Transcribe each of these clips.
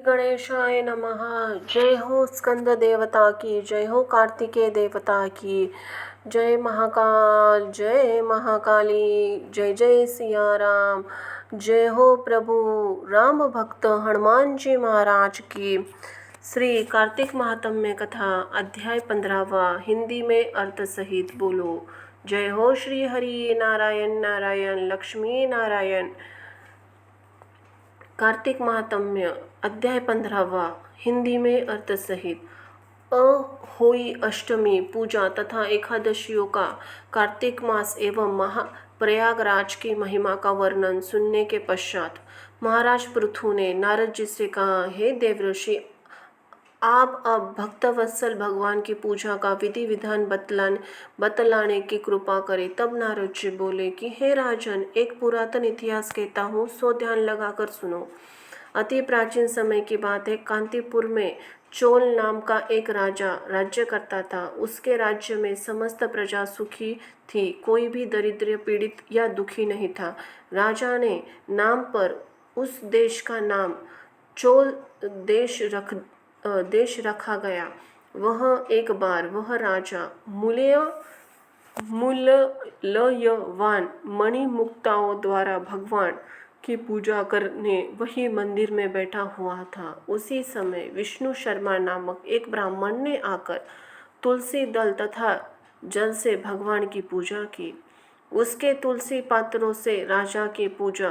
गणेशाय नमः। जय हो स्कंद देवता की, जय हो कार्तिकेय देवता की, जय महाकाल, जय महाकाली, जय जय सिया राम, जय हो प्रभु राम भक्त हनुमान जी महाराज की। श्री कार्तिक महात्म्य कथा अध्याय 15वां, हिंदी में अर्थ सहित बोलो। जय हो श्री हरि नारायण नारायण लक्ष्मी नारायण। कार्तिक महात्म्य अध्याय 15वां, हिंदी में अर्थ सहित। अहोई अष्टमी पूजा तथा एकादशियों का कार्तिक मास एवं प्रयागराज की महिमा का वर्णन सुनने के पश्चात महाराज पृथु ने नारद जी से कहा, हे देवऋषि, आप अब भक्तवत्सल भगवान की पूजा का विधि विधान बतलाने की कृपा करें। तब नारद जी बोले कि हे राजन, एक पुरातन इतिहास कहता हूँ, सो ध्यान लगाकर सुनो। अति प्राचीन समय की बात है। कांतिपुर में चोल नाम का एक राजा राज्य करता था। उसके राज्य में समस्त प्रजा सुखी थी, कोई भी दरिद्र, पीड़ित या दुखी नहीं था। राजा ने नाम पर उस देश का नाम चोल देश रखा गया। वह एक बार वह राजा मूल्यवान मणिमुक्ताओं द्वारा भगवान की पूजा करने वही मंदिर में बैठा हुआ था। उसी समय विष्णु शर्मा नामक एक ब्राह्मण ने आकर तुलसी दल तथा जल से भगवान की पूजा की। उसके तुलसी पात्रों से राजा की पूजा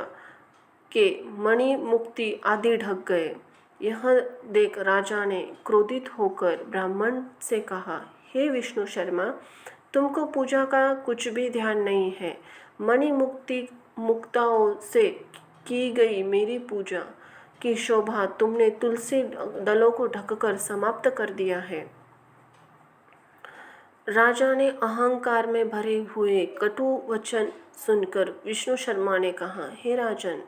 के मणि मुक्ति आदि ढक गए। यह देख राजा ने क्रोधित होकर ब्राह्मण से कहा, हे विष्णु शर्मा, तुमको पूजा का कुछ भी ध्यान नहीं है। मणि मुक्ताओं से की गई मेरी पूजा की शोभा तुमने तुलसी दलों को ढककर समाप्त कर दिया है। राजा ने अहंकार में भरे हुए कटु वचन सुनकर विष्णु शर्मा ने कहा, हे राजन,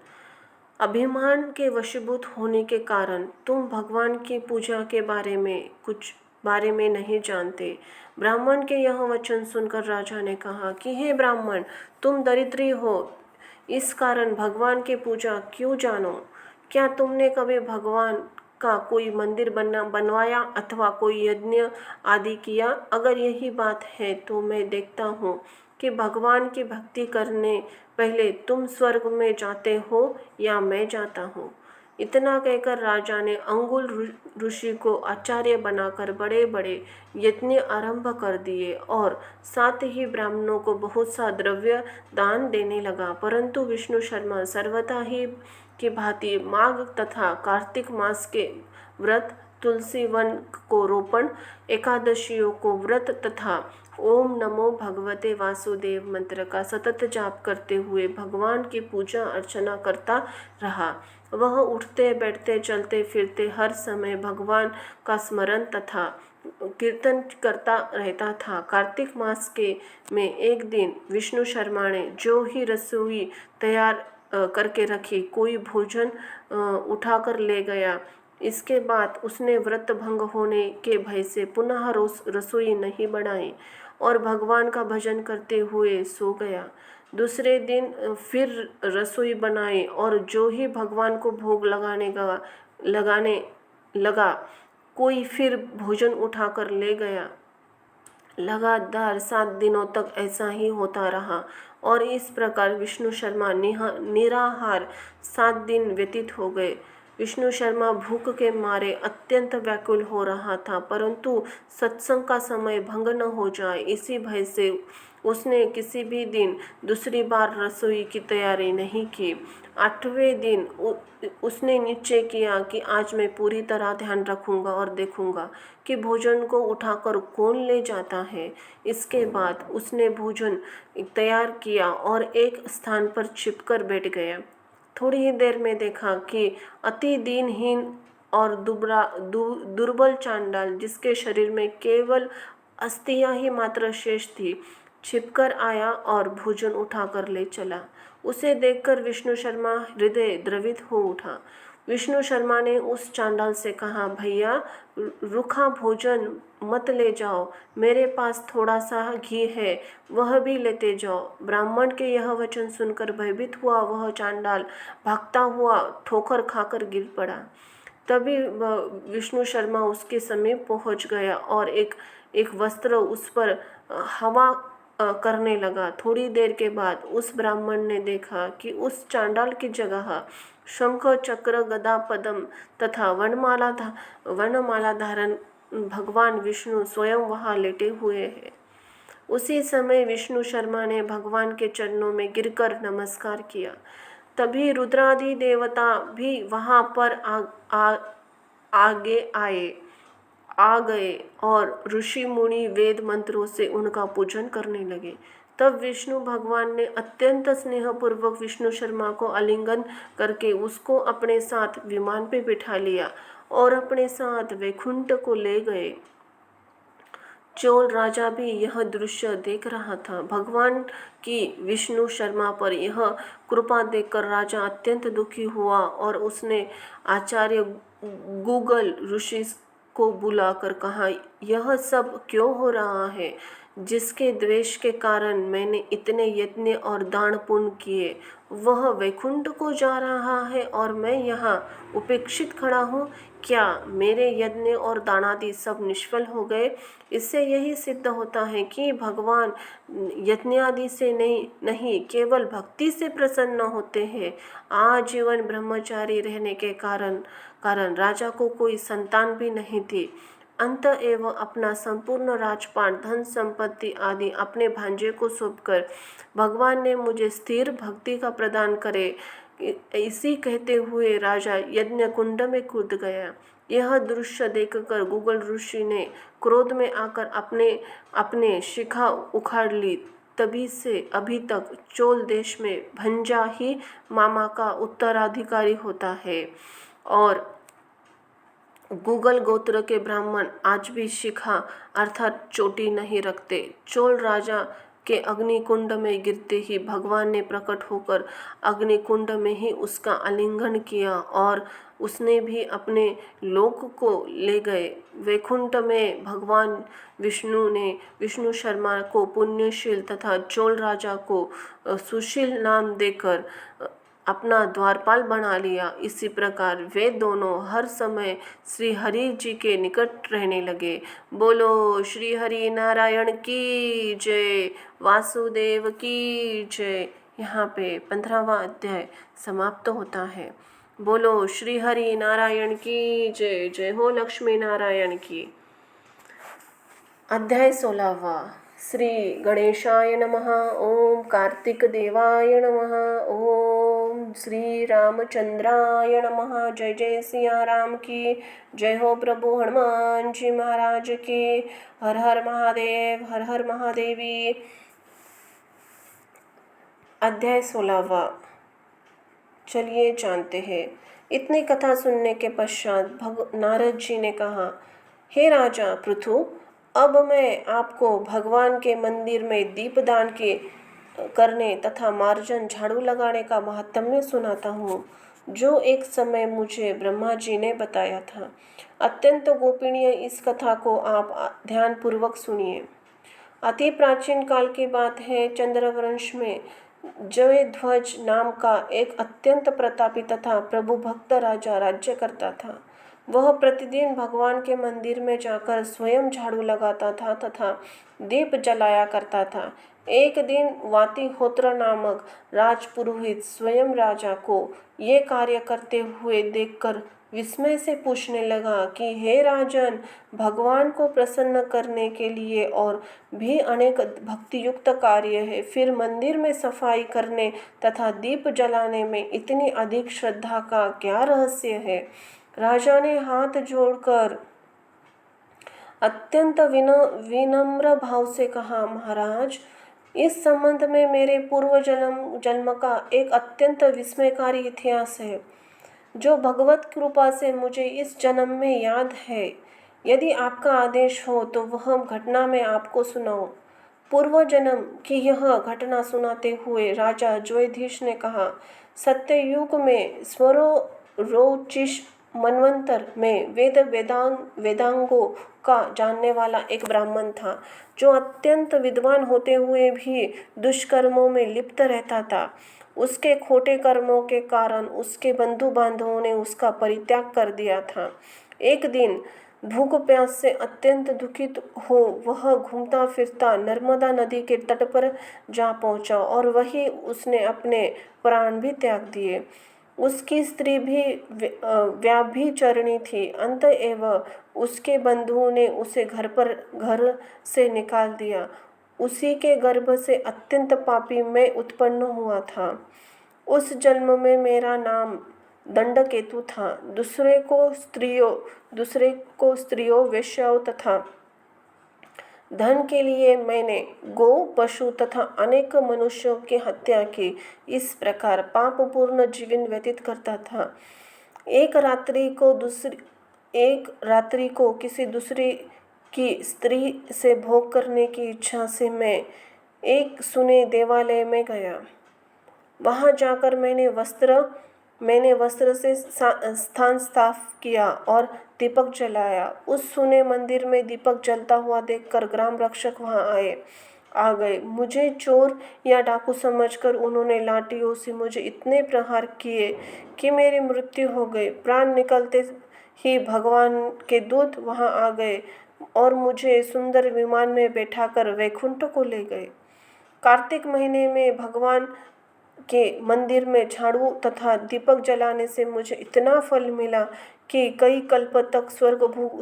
अभिमान के वशीभूत होने के कारण तुम भगवान की पूजा के बारे में नहीं जानते। ब्राह्मण के यह वचन सुनकर राजा ने कहा कि हे ब्राह्मण, तुम दरिद्री हो, इस कारण भगवान की पूजा क्यों जानो? क्या तुमने कभी भगवान का कोई मंदिर बनवाया अथवा कोई यज्ञ आदि किया? अगर यही बात है तो मैं देखता हूँ कि भगवान की भक्ति करने पहले तुम स्वर्ग में जाते हो या मैं जाता हूँ। इतना कहकर राजा ने अंगुल ऋषि को आचार्य बनाकर बड़े बड़े यज्ञ आरंभ कर दिए और साथ ही ब्राह्मणों को बहुत सा द्रव्य दान देने लगा। परंतु विष्णु शर्मा सर्वथा ही की भांति माघ तथा कार्तिक मास के व्रत, तुलसी वन को रोपण, एकादशियों को व्रत तथा ओम नमो भगवते वासुदेव मंत्र का सतत जाप करते हुए भगवान की पूजा अर्चना करता रहा। वह उठते बैठते चलते फिरते हर समय भगवान का स्मरण तथा कीर्तन करता रहता था। कार्तिक मास में एक दिन विष्णु शर्मा ने जो ही रसोई तैयार करके रखी, कोई भोजन उठाकर ले गया। इसके बाद उसने व्रत भंग होने के भय से पुनः रसोई नहीं बनाई और भगवान का भजन करते हुए सो गया। दूसरे दिन फिर रसोई बनाई और जो ही भगवान को भोग लगाने लगा, कोई फिर भोजन उठाकर ले गया। लगातार 7 दिनों तक ऐसा ही होता रहा और इस प्रकार विष्णु शर्मा निराहार 7 दिन व्यतीत हो गए। विष्णु शर्मा भूख के मारे अत्यंत व्याकुल हो रहा था, परंतु सत्संग का समय भंग न हो जाए इसी भय से उसने किसी भी दिन दूसरी बार रसोई की तैयारी नहीं की। 8वें दिन उसने निश्चय किया कि आज मैं पूरी तरह ध्यान रखूंगा और देखूंगा कि भोजन को उठाकर कौन ले जाता है। इसके बाद उसने भोजन तैयार किया और एक स्थान पर छिपकर बैठ गया। थोड़ी ही देर में देखा कि अति दीनहीन और दुर्बल चांडाल, जिसके शरीर में केवल अस्थियां ही मात्र शेष थी, छिपकर आया और भोजन उठाकर ले चला। उसे देखकर विष्णु शर्मा हृदय द्रवित हो उठा। विष्णु शर्मा ने उस चांडाल से कहा, भैया, रूखा भोजन मत ले जाओ, मेरे पास थोड़ा सा घी है, वह भी लेते जाओ। ब्राह्मण के यह वचन सुनकर भयभीत हुआ वह चांडाल भागता हुआ ठोकर खाकर गिर पड़ा। तभी विष्णु शर्मा उसके समीप पहुंच गया और एक वस्त्र उस पर हवा करने लगा। थोड़ी देर के बाद उस ब्राह्मण ने देखा कि उस चांडाल की जगह शंख चक्र गदा पद्म तथा वर्णमाला धारण भगवान विष्णु स्वयं वहाँ लेटे हुए हैं। उसी समय विष्णु शर्मा ने भगवान के चरणों में गिरकर नमस्कार किया। तभी रुद्रादि देवता भी वहाँ पर आगे आ गए और ऋषि मुनि वेद मंत्रों से उनका पूजन करने लगे। तब विष्णु भगवान ने अत्यंत स्नेहपूर्वक विष्णु शर्मा को आलिंगन करके उसको अपने साथ विमान पे बिठा लिया और अपने साथ वैकुंठ को ले गए। चोल राजा भी यह दृश्य देख रहा था। भगवान की विष्णु शर्मा पर यह कृपा देखकर राजा अत्यंत दुखी हुआ और उसने आचार्य गूगल ऋषि को बुलाकर कहा, यह सब क्यों हो रहा है? जिसके द्वेष के कारण मैंने इतने यत्न और दान पुण्य किए, वह वैकुंठ को जा रहा है और मैं यहाँ उपेक्षित खड़ा हूँ। क्या मेरे यज्ञ और दानादि सब निष्फल हो गए? इससे यही सिद्ध होता है कि भगवान यज्ञादि से नहीं केवल भक्ति से प्रसन्न होते हैं। आजीवन ब्रह्मचारी रहने के कारण राजा को कोई संतान भी नहीं थी। अंत एवं अपना संपूर्ण राजपाट धन संपत्ति आदि अपने भांजे को सौंपकर भगवान ने मुझे स्थिर भक्ति का प्रदान करे। इसी कहते हुए राजा यज्ञ कुंड में कूद गया। यह दृश्य देखकर गूगल ऋषि ने क्रोध में आकर अपने शिखा उखाड़ ली। तभी से अभी तक चोल देश में भंजा ही मामा का उत्तराधिकारी होता है और गूगल गोत्र के ब्राह्मण आज भी शिखा अर्थात चोटी नहीं रखते। चोल राजा के अग्निकुंड में गिरते ही भगवान ने प्रकट होकर अग्निकुंड में ही उसका आलिंगन किया और उसने भी अपने लोक को ले गए। वैकुंठ में भगवान विष्णु ने विष्णु शर्मा को पुण्यशील तथा चोल राजा को सुशील नाम देकर अपना द्वारपाल बना लिया। इसी प्रकार वे दोनों हर समय श्री हरि जी के निकट रहने लगे। बोलो श्री हरि नारायण की जय, वासुदेव की जय। यहाँ पे 15वां अध्याय समाप्त होता है। बोलो श्री हरि नारायण की जय। जय हो लक्ष्मी नारायण की। अध्याय 16वां। श्री गणेशाय नमः। ओम कार्तिक देवाय नमः। ओम श्री रामचंद्राय नमः। जय जय सिया राम की जय हो। प्रभु हनुमान जी महाराज की। हर हर महादेव, हर हर महादेवी। अध्याय 16वां। चलिए जानते हैं। इतनी कथा सुनने के पश्चात नारद जी ने कहा, हे राजा पृथु, अब मैं आपको भगवान के मंदिर में दीपदान करने तथा मार्जन झाड़ू लगाने का महात्म्य सुनाता हूँ, जो एक समय मुझे ब्रह्मा जी ने बताया था। अत्यंत गोपनीय इस कथा को आप ध्यानपूर्वक सुनिए। अति प्राचीन काल की बात है। चंद्रवंश में जयध्वज नाम का एक अत्यंत प्रतापी तथा प्रभु भक्त राजा राज्य करता था। वह प्रतिदिन भगवान के मंदिर में जाकर स्वयं झाड़ू लगाता था तथा दीप जलाया करता था। एक दिन वातिहोत्र नामक राजपुरोहित स्वयं राजा को ये कार्य करते हुए देखकर विस्मय से पूछने लगा कि हे राजन, भगवान को प्रसन्न करने के लिए और भी अनेक भक्तियुक्त कार्य है, फिर मंदिर में सफाई करने तथा दीप जलाने में इतनी अधिक श्रद्धा का क्या रहस्य है? राजा ने हाथ जोड़कर अत्यंत विनम्र भाव से कहा, महाराज, इस संबंध में मेरे पूर्व जन्म का एक अत्यंत विस्मयकारी इतिहास है, जो भगवत कृपा से मुझे इस जन्म में याद है। यदि आपका आदेश हो तो वह घटना मैं आपको सुनाऊं। पूर्व जन्म की यह घटना सुनाते हुए राजा जयधीश ने कहा, सत्ययुग में स्वरोचिष मनवंतर में वेदांगों का जानने वाला एक ब्राह्मण था, जो अत्यंत विद्वान होते हुए भी दुष्कर्मों में लिप्त रहता था। उसके खोटे कर्मों के कारण उसके बंधु बांधवों ने उसका परित्याग कर दिया था। एक दिन भूख प्यास से अत्यंत दुखित हो वह घूमता फिरता नर्मदा नदी के तट पर जा पहुंचा और वहीं उसने अपने प्राण भी त्याग दिए। उसकी स्त्री भी व्याभिचारिणी थी। अतएव उसके बंधुओं ने उसे घर से निकाल दिया। उसी के गर्भ से अत्यंत पापी मैं उत्पन्न हुआ था। उस जन्म में मेरा नाम दंडकेतु था। दूसरे को स्त्रियों वेश्याओं तथा धन के लिए मैंने गौ पशु तथा अनेक मनुष्यों की हत्या की। इस प्रकार पापपूर्ण जीवन व्यतीत करता था। एक रात्रि को किसी दूसरी की स्त्री से भोग करने की इच्छा से मैं एक सुने देवालय में गया। वहां जाकर मैंने वस्त्र से स्थान साफ किया और दीपक जलाया। उस सुने मंदिर में दीपक जलता हुआ देखकर ग्राम रक्षक वहां आ गए। मुझे चोर या डाकू समझकर उन्होंने लाठियों से मुझे इतने प्रहार किए कि मेरी मृत्यु हो गई। प्राण निकलते ही भगवान के दूत वहां आ गए और मुझे सुंदर विमान में बैठाकर वैकुंठ को ले गए। कार्तिक महीने में भगवान के मंदिर में झाड़ू तथा दीपक जलाने से मुझे इतना फल मिला कि कई कल्प तक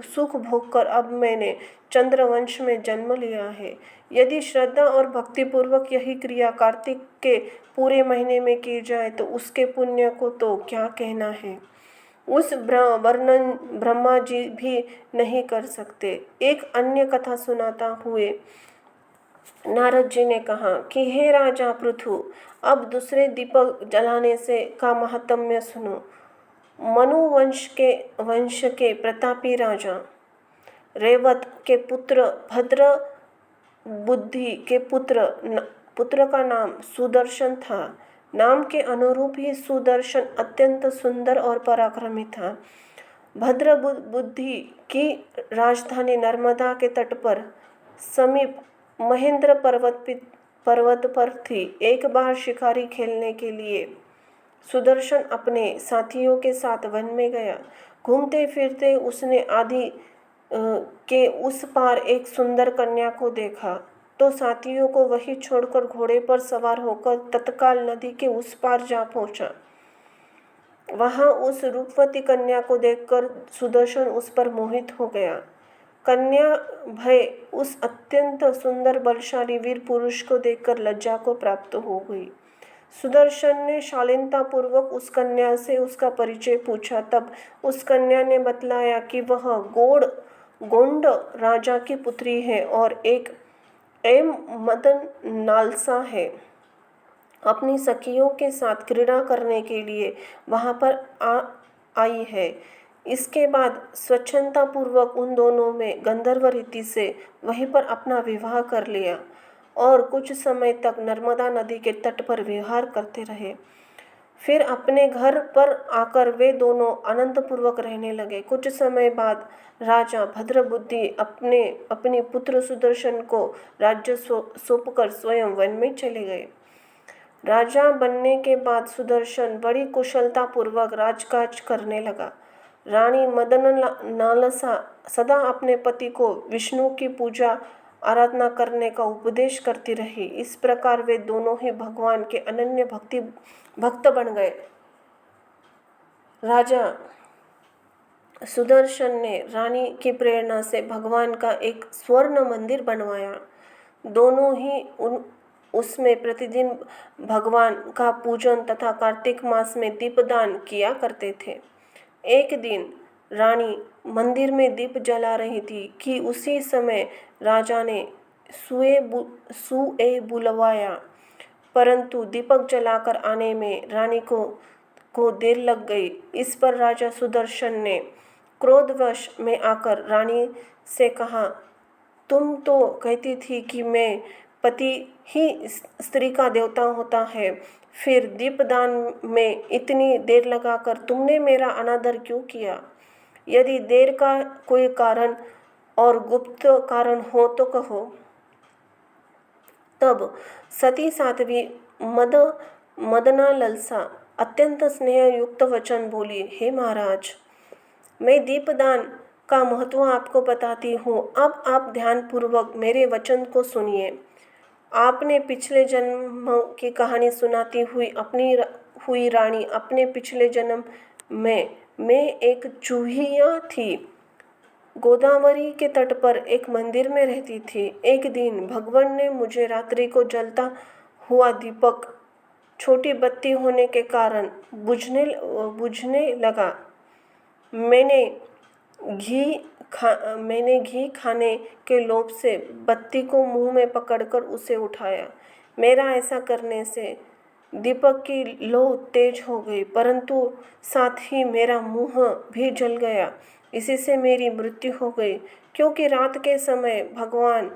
सुख भोगकर अब मैंने चंद्रवंश में जन्म लिया है। यदि श्रद्धा और भक्तिपूर्वक यही क्रिया कार्तिक के पूरे महीने में की जाए तो उसके पुण्य को तो क्या कहना है, उस वर्णन ब्रह्मा जी भी नहीं कर सकते। एक अन्य कथा सुनाता हुए नारद जी ने कहा कि हे राजा पृथु, अब दूसरे दीपक जलाने से का महात्म्य सुनो। मनु वंश के प्रतापी राजा रेवत के पुत्र भद्र बुद्धि के पुत्र का नाम सुदर्शन था। नाम के अनुरूप ही सुदर्शन अत्यंत सुंदर और पराक्रमी था। भद्र बुद्धि की राजधानी नर्मदा के तट पर समीप महेंद्र पर्वत पर थी। एक बार शिकारी खेलने के लिए सुदर्शन अपने साथियों के साथ वन में गया। घूमते फिरते उसने आदि के उस पार एक सुंदर कन्या को देखा तो साथियों को वही छोड़कर घोड़े पर सवार होकर तत्काल नदी के उस पार जा पहुंचा। वहां उस रूपवती कन्या को देखकर सुदर्शन उस पर मोहित हो गया। कन्या भय उस अत्यंत सुंदर बलशाली वीर पुरुष को देखकर लज्जा को प्राप्त हो गई। सुदर्शन ने शालीनता पूर्वक उस कन्या से उसका परिचय पूछा। तब उस कन्या ने बतलाया कि वह गोंड राजा की पुत्री है और एक मदन नालसा है। अपनी सखियों के साथ क्रीड़ा करने के लिए वहां पर आई है। इसके बाद स्वच्छंदता पूर्वक उन दोनों में गंधर्व रीति से वहीं पर अपना विवाह कर लिया और कुछ समय तक नर्मदा नदी के तट पर विहार करते रहे। फिर अपने घर पर आकर वे दोनों आनंद पूर्वक रहने लगे। कुछ समय बाद राजा भद्रबुद्धि अपने पुत्र सुदर्शन को राज्य सौंपकर स्वयं वन में चले गए। राजा बनने के बाद सुदर्शन बड़ी कुशलता पूर्वक राजकाज करने लगा। रानी मदन नालसा सदा अपने पति को विष्णु की पूजा आराधना करने का उपदेश करती रही। इस प्रकार वे दोनों ही भगवान के अनन्य भक्त बन गए। राजा सुदर्शन ने रानी की प्रेरणा से भगवान का एक स्वर्ण मंदिर बनवाया। दोनों ही उसमें प्रतिदिन भगवान का पूजन तथा कार्तिक मास में दीपदान किया करते थे। एक दिन रानी मंदिर में दीप जला रही थी कि उसी समय राजा ने सुए बुलवाया, परंतु दीपक जलाकर आने में रानी को देर लग गई। इस पर राजा सुदर्शन ने क्रोधवश में आकर रानी से कहा, तुम तो कहती थी कि मैं पति ही स्त्री का देवता होता है, फिर दीपदान में इतनी देर लगाकर तुमने मेरा अनादर क्यों किया? यदि देर का कोई कारण और गुप्त कारण हो तो कहो। तब सती साध्वी मदना ललसा अत्यंत स्नेह युक्त वचन बोली, हे महाराज, मैं दीपदान का महत्व आपको बताती हूँ। अब आप ध्यानपूर्वक मेरे वचन को सुनिए। आपने पिछले जन्म की कहानी सुनाती हुई रानी, अपने पिछले जन्म में मैं एक चूहिया थी। गोदावरी के तट पर एक मंदिर में रहती थी। एक दिन भगवान ने मुझे रात्रि को जलता हुआ दीपक छोटी बत्ती होने के कारण बुझने लगा। मैंने घी खाने के लोभ से बत्ती को मुंह में पकड़कर उसे उठाया। मेरा ऐसा करने से दीपक की लौ तेज हो गई, परंतु साथ ही मेरा मुंह भी जल गया। इसी से मेरी मृत्यु हो गई, क्योंकि रात के समय भगवान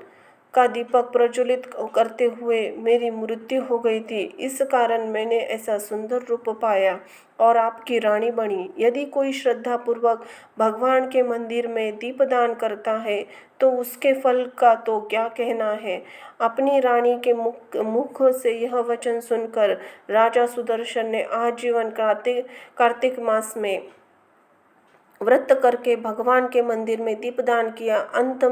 का दीपक प्रज्वलित करते हुए मेरी मृत्यु हो गई थी। इस कारण मैंने ऐसा सुंदर रूप पाया और आपकी रानी बनी। यदि कोई श्रद्धापूर्वक भगवान के मंदिर में दीपदान करता है तो उसके फल का तो क्या कहना है। अपनी रानी के मुख से यह वचन सुनकर राजा सुदर्शन ने आजीवन कार्तिक मास में व्रत करके भगवान के मंदिर में दीपदान किया। अंत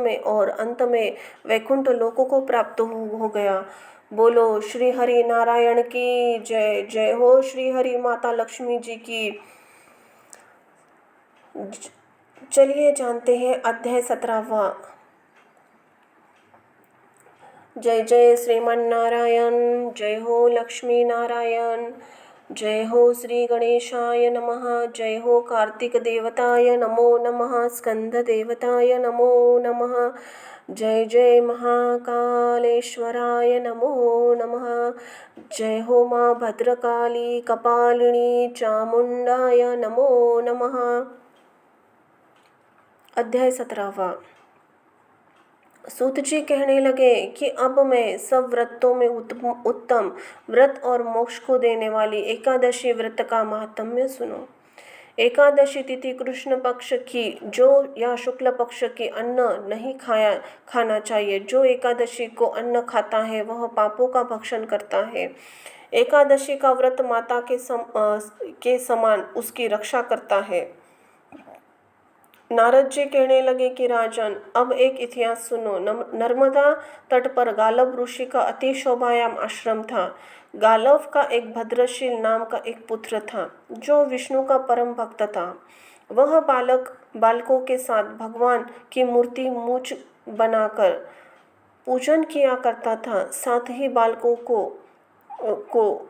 में वैकुंठ लोकों को प्राप्त हो गया। बोलो श्री हरि नारायण की जय। जय हो श्री हरि माता लक्ष्मी जी की। चलिए जानते हैं अध्याय 17वां। जय जय श्रीमन नारायण। जय हो लक्ष्मी नारायण। जय हो श्री गणेशाय नमः। जय हो कार्तिक देवताय नमो नमः। स्कंद देवताय नमो नमः। जय जय महाकालेश्वराय नमो नमः। जय हो माँ भद्रकाली कपालिनी चामुंडाय नमो नमः। अध्याय 17वां। सूत जी कहने लगे कि अब मैं सब व्रतों में उत्तम व्रत और मोक्ष को देने वाली एकादशी व्रत का महात्म्य सुनो। एकादशी तिथि कृष्ण पक्ष की जो या शुक्ल पक्ष की अन्न नहीं खाना चाहिए। जो एकादशी को अन्न खाता है वह पापों का भक्षण करता है। एकादशी का व्रत माता के समान उसकी रक्षा करता है। नारद जी कहने लगे कि राजन, अब एक इतिहास सुनो। नर्मदा तट पर गालव ऋषि का अति शोभायाम आश्रम था। गालव का एक भद्रशील नाम का एक पुत्र था जो विष्णु का परम भक्त था। वह बालकों के साथ भगवान की मूर्ति मूछ बनाकर पूजन किया करता था। साथ ही बालकों को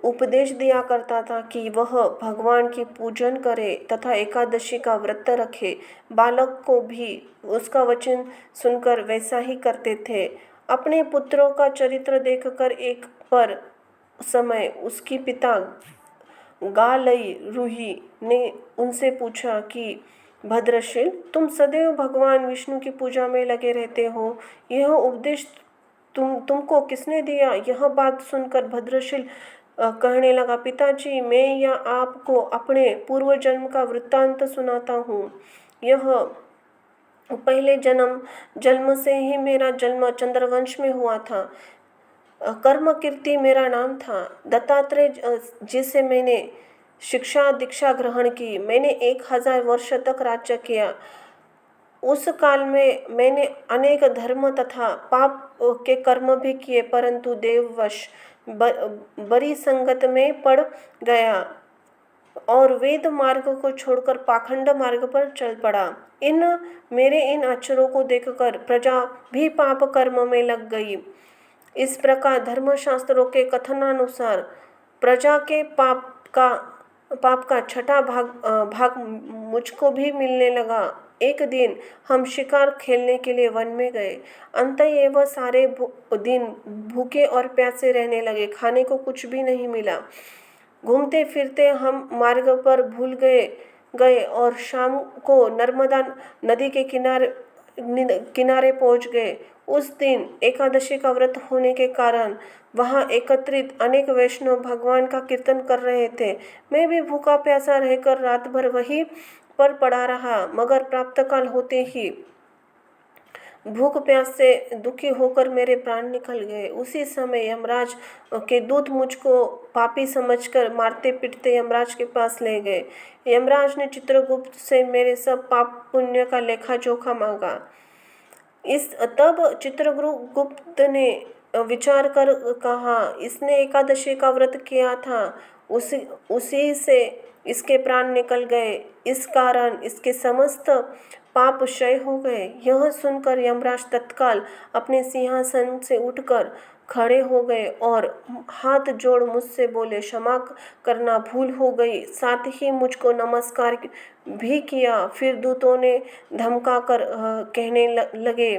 उपदेश दिया करता था कि वह भगवान की पूजन करे तथा एकादशी का व्रत रखे। बालक को भी उसका वचन सुनकर वैसा ही करते थे। अपने पुत्रों का चरित्र देखकर एक पर समय उसकी पिता गालई रूही ने उनसे पूछा कि भद्रशील, तुम सदैव भगवान विष्णु की पूजा में लगे रहते हो, यह उपदेश तुमको किसने दिया। यह बात सुनकर भद्रशील कहने लगा, पिताजी, मैं या आपको अपने पूर्व जन्म का वृत्तांत सुनाता हूँ। यह पहले जन्म से ही मेरा जन्म चंद्रवंश में हुआ था। कर्म कीर्ति मेरा नाम था। दत्तात्रेय जिसे मैंने शिक्षा दीक्षा ग्रहण की, मैंने 1000 वर्ष तक राज्य किया। उस काल में मैंने अनेक धर्म तथा पाप के कर्म भी किए, परंतु देववश बड़ी संगत में पड़ गया और वेद मार्ग को छोड़कर पाखंड मार्ग पर चल पड़ा। मेरे इन अक्षरों को देखकर प्रजा भी पाप कर्म में लग गई। इस प्रकार धर्मशास्त्रों के कथनानुसार प्रजा के पाप का छठा भाग मुझको भी मिलने लगा। एक दिन हम शिकार खेलने के लिए वन में गए। अंतएव सारे दिन भूखे और प्यासे रहने लगे। खाने को कुछ भी नहीं मिला। घूमते फिरते हम मार्ग पर भूल गए और शाम को नर्मदा नदी के किनारे पहुंच गए। उस दिन एकादशी का व्रत होने के कारण वहां एकत्रित अनेक वैष्णव भगवान का कीर्तन कर रहे थे। मैं भी भूखा प्यासा रहकर रात भर वहीं पर पड़ा रहा, मगर प्रातःकाल होते ही भूख प्यास से दुखी होकर मेरे प्राण निकल गए। उसी समय यमराज के दूत मुझको पापी समझकर मारते पीटते यमराज के पास ले गए। यमराज ने चित्रगुप्त से मेरे सब पाप पुण्य का लेखा जोखा मांगा। तब चित्रगुप्त ने विचार कर कहा, इसने एकादशी का व्रत किया था, उसी से इसके प्राण निकल गए, इस कारण इसके समस्त पाप क्षय हो गए। यह सुनकर यमराज तत्काल अपने सिंहासन से उठकर खड़े हो गए और हाथ जोड़ मुझसे बोले, क्षमा करना, भूल हो गई। साथ ही मुझको नमस्कार भी किया। फिर दूतों ने धमका कर कहने लगे,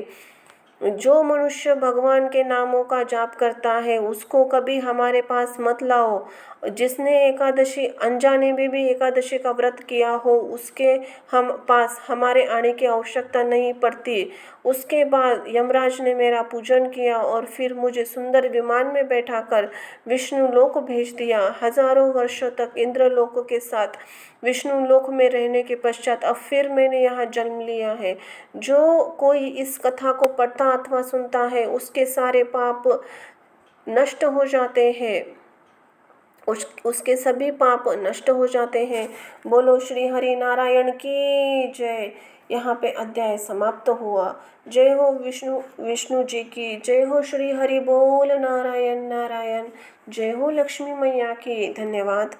जो मनुष्य भगवान के नामों का जाप करता है उसको कभी हमारे पास मत लाओ। जिसने एकादशी अनजाने में भी एकादशी का व्रत किया हो उसके हम पास हमारे आने की आवश्यकता नहीं पड़ती। उसके बाद यमराज ने मेरा पूजन किया और फिर मुझे सुंदर विमान में बैठाकर विष्णु लोक भेज दिया। हजारों वर्षों तक इंद्रलोक के साथ विष्णु लोक में रहने के पश्चात अब फिर मैंने यहाँ जन्म लिया है। जो कोई इस कथा को पढ़ता अथवा सुनता है उसके सारे पाप नष्ट हो जाते हैं, उसके सभी पाप नष्ट हो जाते हैं। बोलो श्री हरि नारायण की जय। यहाँ पे अध्याय समाप्त हुआ। जय हो विष्णु जी की जय हो। श्री हरि बोल नारायण नारायण। जय हो लक्ष्मी मैया की। धन्यवाद।